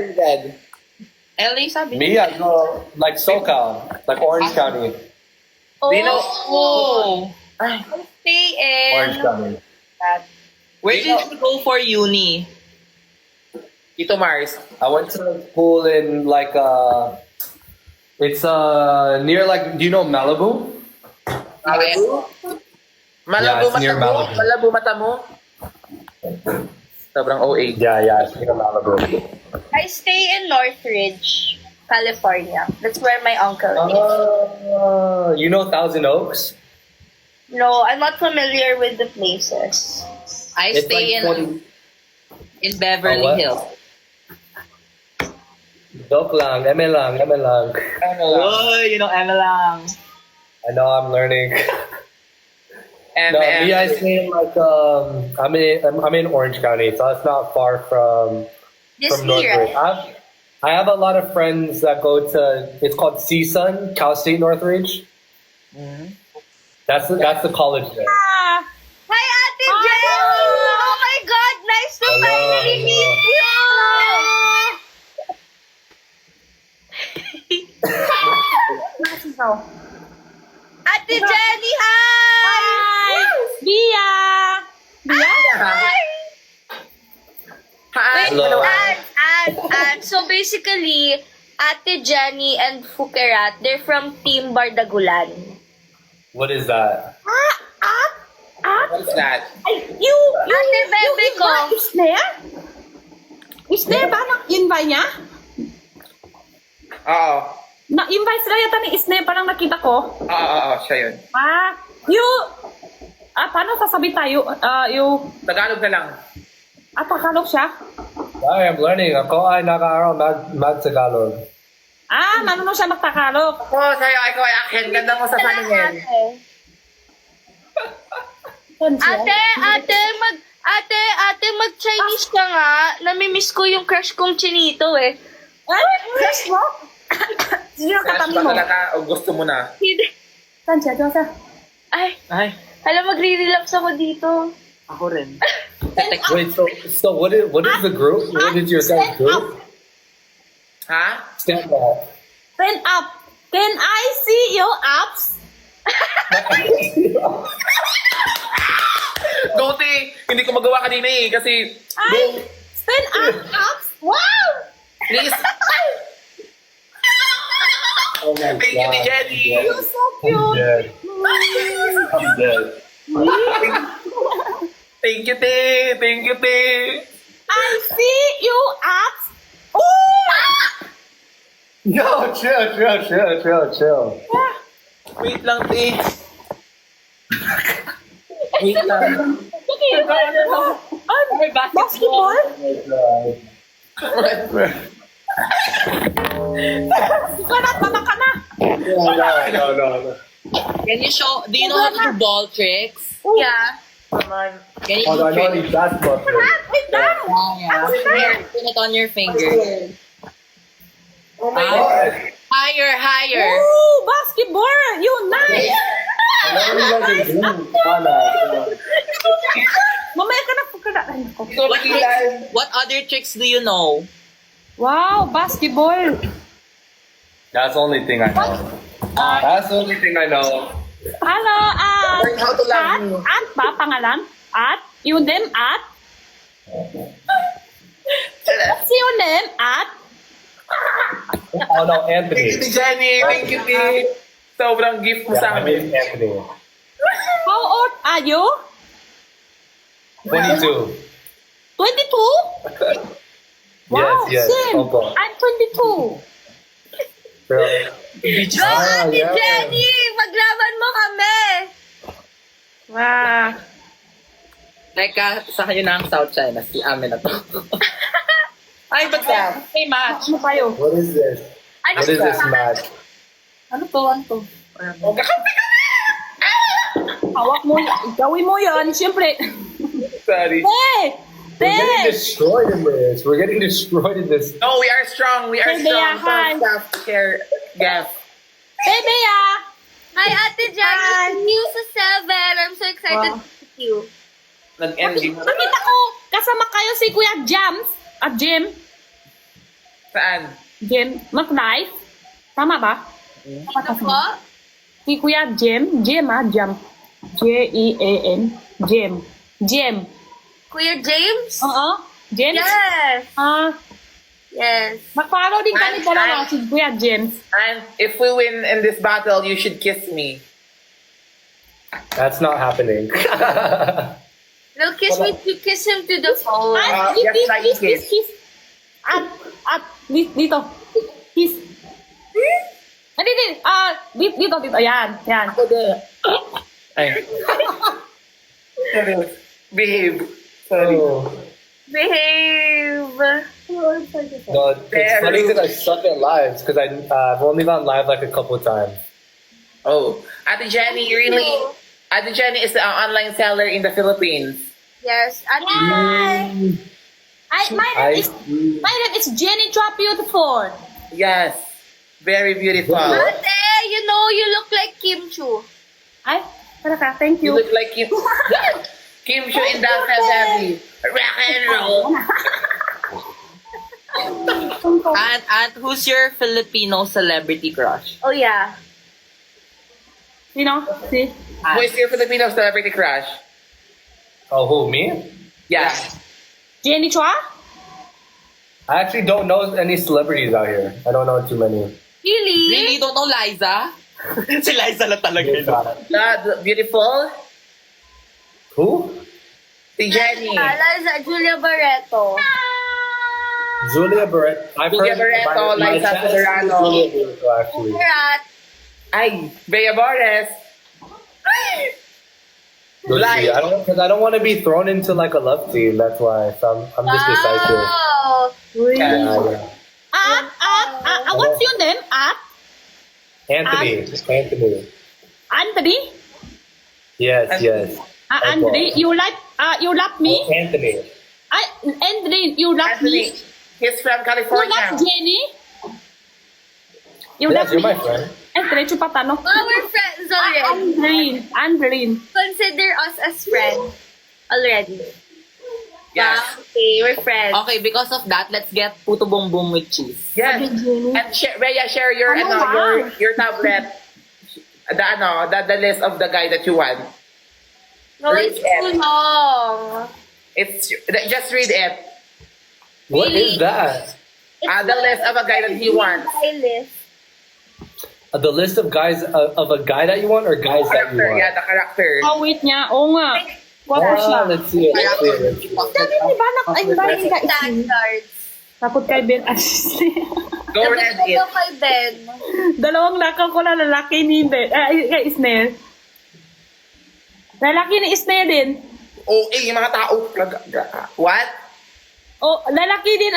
Red. LA sabi. Me, I go like SoCal, like Orange County. Oh. I stay in... Orange County. Where did you go for uni? Tito Mars. I went to school in like it's near like, do you know Malibu? Malibu? Yeah, it's near Malibu. Malibu mata mo? Sobrang OA. Yeah, it's near Malibu. I stay in Northridge, California. That's where my uncle is. You know Thousand Oaks? No, I'm not familiar with the places. I It's stay like in Beverly what? Hills. Joke lang, eme lang. Oh, you know Emma lang. I know, I'm learning. And, No, me, I stay in like I'm in Orange County, so it's not far from Disney, Northridge. right? I have a lot of friends that go to. It's called CSUN, Cal State Northridge. That's the college there. Hi, Ate Jen! Oh my God, nice to finally meet you! Ate Jenny, hi! Bia! Hi! Wait, Hello. and so basically, Ate Jenny and Fukerat, they're from Team Bardagulan. What is that? what's that? Ate Bebe ko. Isner ba? Na-invite niya? Oo. Na-invite sila yata ni Isner, parang nakita ko. Oo, siya yun. Paano sasabi tayo? Tagalog na lang. Tagalog siya? I am learning. Ako ay nag-aaral mag-Tagalog. Marunong siya magtagalog. Oo, sa'yo, ikaw ay akin. Ganda mo sa paningin. Ate, mag-Chinese ka nga. Namimiss ko yung crush kong Chinito eh. Crush mo? Sino Crush katabi ba mo? talaga o gusto mo na? Saan siya? Diyan siya? Ay. Alam, magre-relax ako dito. Ako rin. Wait, so what is the group? What is your guys' group? Ha? Stand up. Stand up. Can I see your abs? Gote, hindi ko magawa kanina eh. Kasi, Stand up, abs? Wow! please. Oh my Thank you, God. Jenny. You're so I'm cute. dead. I'm dead. Thank you, te. Thank you, te. I see you abs. Oh! No, chill. Wait lang, te. Wait lang. Ay, basketball? Oh my God. Karat, baba ka na. No. Can you show? Do you know how to do ball tricks? Yeah. Can you Hold do on, I know tricks? these basketball players. Wait lang. Here, put it on your finger. Oh my What? God. Higher. Oh, basketball. You nice. I know you guys are doing Mamaya ka na. Ay, nako. Ikaw nakilaan. What other tricks do you know? Wow, basketball. That's the only thing I know. That's the only thing I know. Hello, Learn how to love me. At ba pangalan? At? Your name at? What's your name at? Oh no, Thank you, Anthony. te, Jenny. Thank you, te. Sobrang gift mo Yeah, sa my name amin. is Anthony. How old are you? 22. 22? Wow, Yes, same. Opo. I'm 22. Go, Ah, Ate yeah. Jenny! Maglaban mo kami! Wow. Teka, sa kanya na ang South China. Si Amin na to. Ay, ba't may match? Ano tayo? What is this? Ano What is this siya? match? Ano to? Oh, kakampi ka! Hawak mo. Gawin mo yan. Siyempre. Sorry. Hey! We're getting Hey! destroyed in this. We're getting destroyed in this. No, we are strong. We are Hey, strong. Bea, hi. Self-care. Gap. Hey, Bea! Hi, Ate Jenny! New sa 7. I'm so excited to meet you. Nag-ending. Nakita ko, kasama kayo si Kuya Jams at Jim. Saan? Jem, mag-live. Tama ba? Ano po? Si Kuya Jem, Jam. J-E-A-N, Jem. Kuya James? Oo, Jem. Yes. Yes. Mag-follow din kami Ay, dalawa, ay. si Kuya James. And if we win in this battle, you should kiss me. That's not happening. No, kiss him to the phone. yes, like kiss. At, dito. Kiss. Dito. Yan. Ay. Behave. Sorry. Oh. Behave. No, it's funny because I suck at lives because I've only gone live like a couple times. Oh, Ate Jenny, Ate Jenny is the online seller in the Philippines. Yes. My name is Jenny Chua Beautiful. Yes, very beautiful. Ate, you know you look like Kim Chu. Ay, talaga, thank You you. look like Kim. Kim Chu in that heavy. Rock and roll. And who's your Filipino celebrity crush? Oh yeah. Sino? Si? Who is your Filipino celebrity crush? Oh, who, me? Yeah. Jenny Chua? I actually don't know any celebrities out here. I don't know too many. Really? Really? Don't know Liza? Si Liza lang talaga yun. The beautiful. Who? Si Jenny. Liza, Julia Barreto. Julia Barreto. I've Julia heard Barreto, Liza chest is Soberano. Julia Barreto, actually. Rat. Ay, Bea Bores. Lucy, I don't want to be thrown into like a love team. That's why. So I'm just decisive. Wow. Yeah. What's your name? Anthony. Anthony? Yes. Anthony, you love me? Anthony. Anthony, you love Anthony. me? He's from You California. love Jenny? You Yes, love you're me? my friend. Diretso pa tanong. Well, we're friends already. Andreen. Consider us as friends already. Yes. Okay, we're friends. Okay, because of that, let's get Puto Boom Boom with cheese. Yes. Jenny. And Rhea, share your your tablet. The list of the guy that you want. No, it's too long. It's just read it. What is that? The list of a guy that he wants. My list. The list of guys of a guy that you want or guys that you Character, want? yeah, the character. Awit niya. Oo nga. Wapo siya. Let's see it. Sabi ni Banak, ay ba yung guys? Standards. Takot kay Ben Ashley. Go read it. Ito kay Ben. Dalawang lakaw ko na lalaki ni Ben. Kay Isnel. Lalaki ni Isnel din. Oh, yung mga tao. What? Oh, lalaki din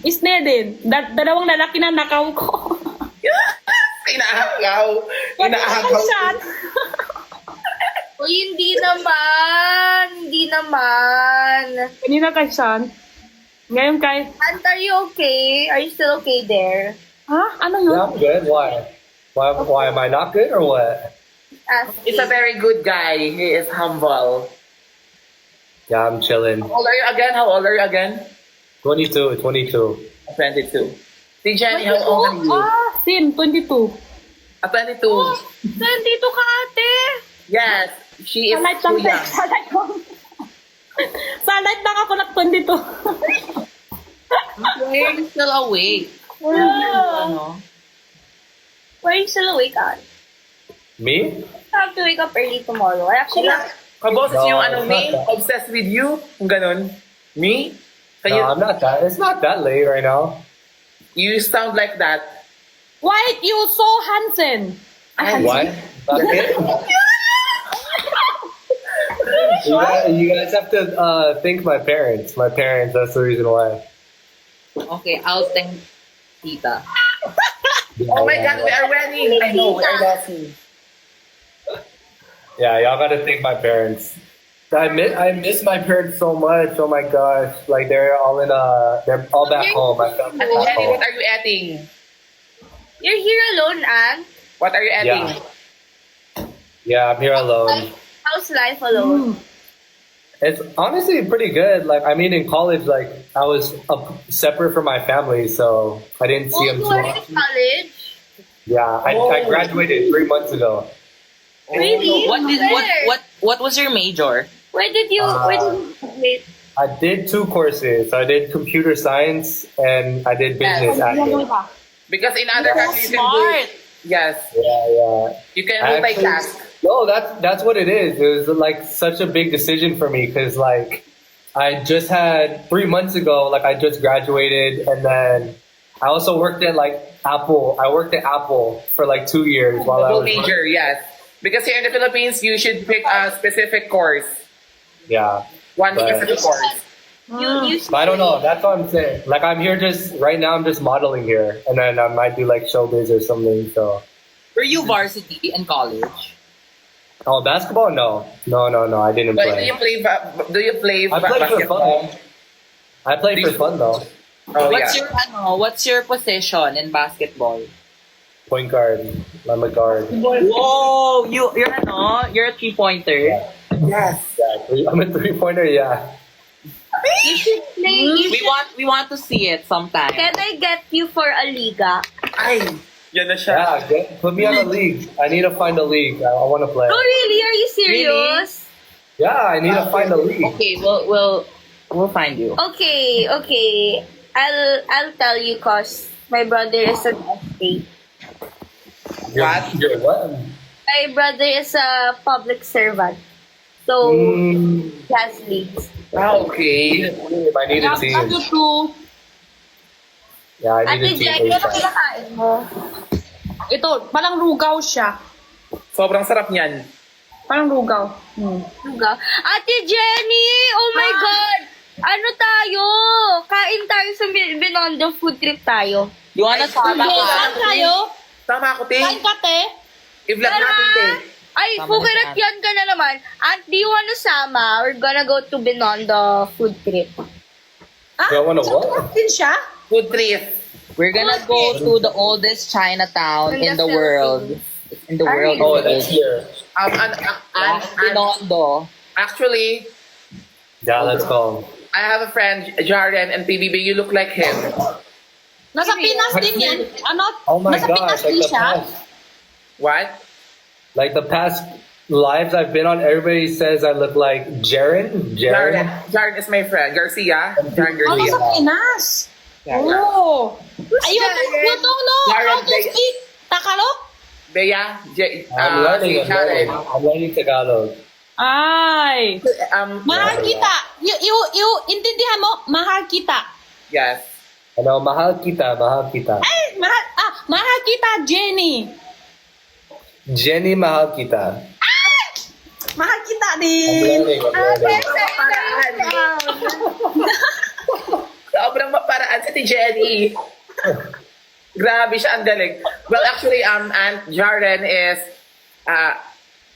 Isnel din. Dalawang lalaki na nakaw ko. Inaagaw. Siyan. Uy, hindi naman. Kanina kay Sean. Ngayon kay... And are you okay? Are you still okay there? Ha? Ano Yeah, yun? I'm good. Why am I not good or what? He's a very good guy. He is humble. Yeah, I'm chilling. How old are you again? 22. 22. Si Jenny, how old are you? Sim, 22. 22. Nandito ka, ate. Yes, she is Salit too lang, young. salit lang. Salit lang ako ng 22. Why are you still awake? Wow. Why are you still awake, Anne? Me? I have to wake up early tomorrow. I actually Kaboses No, yung it's me, not that. obsessed with you, kung ganun. Me? No, I'm not that. It's not that late right now. You sound like that. Why you so handsome? What? You guys have to thank my parents. My parents, that's the reason why. Okay, I'll thank Tita. Oh my God, we are wedding. I know, we are dancing. Yeah, y'all gotta thank my parents. I miss my parents so much. Oh my gosh, like they're all back home. My family's Ate back Jenny, home. what are you eating? You're here alone, Anne. What are you eating? Yeah, I'm here alone. How's life alone? It's honestly pretty good. Like, I mean, in college, like, I was separate from my family, so I didn't see them You too are in often. college? Yeah, I graduated 3 months ago. Really? What was your major? Where did you wait? I did 2 courses. I did computer science and I did business admin. Because in other countries, you can Smart. do... Yes. Yeah. You can I multitask. No, that's what it is. It was like such a big decision for me because like I just had 3 months ago, like I just graduated, and then I also worked at like Apple. I worked at Apple for like 2 years while I Double was major, yes. Because here in the Philippines, you should pick a specific course. Yeah, One But- specific course. You but I don't know. That's what I'm saying. Like I'm here just right now. I'm just modeling here, and then I might do like showbiz or something. So, Were you varsity in college? oh, basketball? No. I didn't But do play. you play? Do you play I play for basketball? fun. I play for fun though. Oh What's your position in basketball? Point guard. I'm a guard. Whoa, you're a 3-pointer. Yes. Yeah, I'm a 3-pointer. Yeah. You should play. You We should, want to see it sometime. can I get you for a liga? Ay, yan na siya. Yeah, put me on a league. I need to find a league. I want to play. Oh really? Are you serious? Yeah, I need to find a league. Okay, we'll find you. Okay. I'll tell you cause my brother is an athlete. You're what? My brother is a public servant. So he has leagues. Ah, okay. I need a team. Ano to? Yeah, I Ate need a team. Jenny, ano ASAP. kinakain mo? Ito, parang rugaw siya. Sobrang sarap niyan. Parang rugaw. Lugaw. Ate Jenny! Oh my God! Ano tayo? Kain tayo sa Binondo food trip tayo. You wanna sama Saan ka? tayo? Tama ako, te. Saan ka, te? I-vlog natin, te. Ay, Tama fukirat na yan ka na naman. Aunt, do you wanna sama? We're gonna go to Binondo food trip. Ah, You wanna what? saan din siya? Food trip. We're gonna go to the oldest Chinatown in the world. In the world. Oh, that's here. Binondo. Actually, Yeah, let's go. I have a friend, Jaren and PBB. You look like him. Nasa Pinas din yan. Ano? Oh my Nasa Pinas gosh, like din the siya? past, What? like the past lives I've been on, everybody says I look like Jaren. Jaren. Jaren is my friend. Garcia. Jaren Oh, Garcia. nasa Pinas. Oh. Ay, you don't know how to speak Tagalog? Bea. I'm learning. Si Jaren. I'm learning Tagalog. Ay. Mahal kita. You, intindihan mo? Mahal kita. Yes. Ano, mahal kita, mahal kita. Ay, mahal kita, Jenny. Jenny, mahal kita. Mahal kita I'm din. learning. Sobrang maparaan si Jenny. Grabe siya, ang galing. Well, actually, Aunt Jaren is,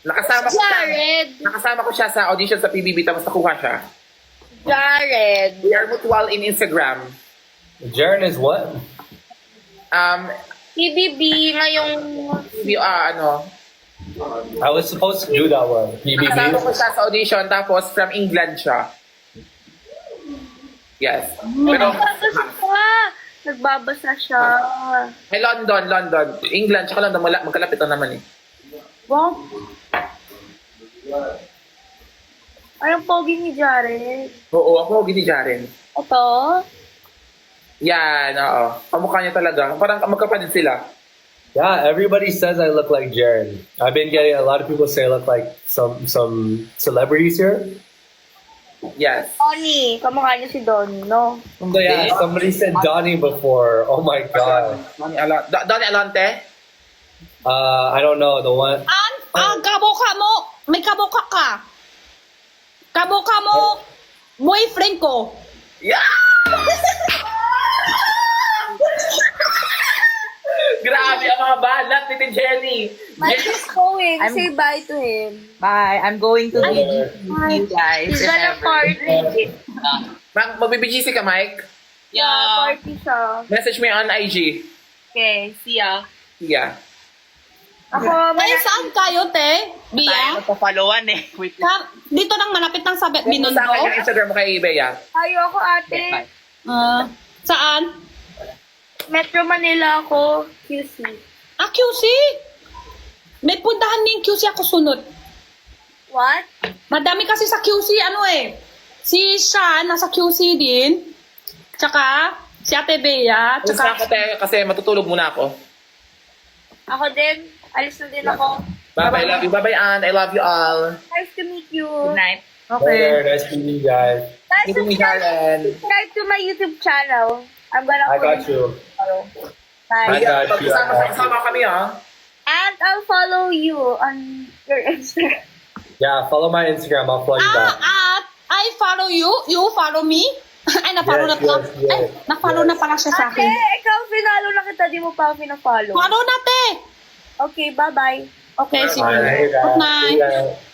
nakasama ko siya sa audition sa PBB, tapos nakuha siya. Jared. We are mutual in Instagram. Jaren is what? PBB ngayong... I was supposed to do that one. Nakasama BBB. ko siya sa audition, tapos from England siya. Yes. Pero, Nagbabasa siya. may London. England, tsaka London, magkalapit na naman eh. Wow. Anong pogi ni Jared? Oo, ako gini Jaren. Ito? Yan, oo. Kamukha niya talaga. Parang magkapatid sila. Yeah, everybody says I look like Jaren. I've been getting a lot of people say I look like some celebrities here. Yes. Donnie. Kamukha niya si Donnie, no? So yeah, somebody said Donnie before. Oh my god. Donnie Alonte? I don't know the one. Kaboka mo. May kaboka ka. Kaboka mo. Boyfriend ko. Yeah! Grabe ang mga banat ni Jenny. Mike is going. Say bye to him. Bye. I'm going to leave you guys. He's gonna party. Magbibigisi ka, Mike? Party siya. Message me on IG. Okay, see ya. Yeah. Ako, Eh, saan kayo, te? Tayo Bia? magpa-followan eh. Wait lang. Dito nang malapit ng sabi, Sa akin yung Binondo? Instagram mo kay eBay, ah. tayo ako ate. Saan? Metro Manila ako, QC. QC. May puntahan din QC ako sunod. What? Madami kasi sa QC, ano eh. Si Sean, nasa QC din. Tsaka, si Ate Bea. Gusto Tsaka, ako, te, kasi matutulog muna ako. Ako din. Alis na din ako. Bye-bye, love you. Bye-bye, Ann. I love you all. Nice to meet you. Good night. Later, nice to meet you guys. Guys, Give me Jaren. subscribe to my YouTube channel. I'm gonna I got put it you. tomorrow. I Bye. got you. Kasama kami, ah. And I'll follow you on your Instagram. Yeah, follow my Instagram. I'll follow you back. I follow you. You follow me. Ay, na-follow Yes, na pala. yes, yes, Ay, na-follow yes. na pala siya sa Ate, akin. ikaw finalo na kita. Di mo pa ako pinafollow. Follow na, te. Okay, bye-bye. Okay, sige. Bye. Good night. See ya.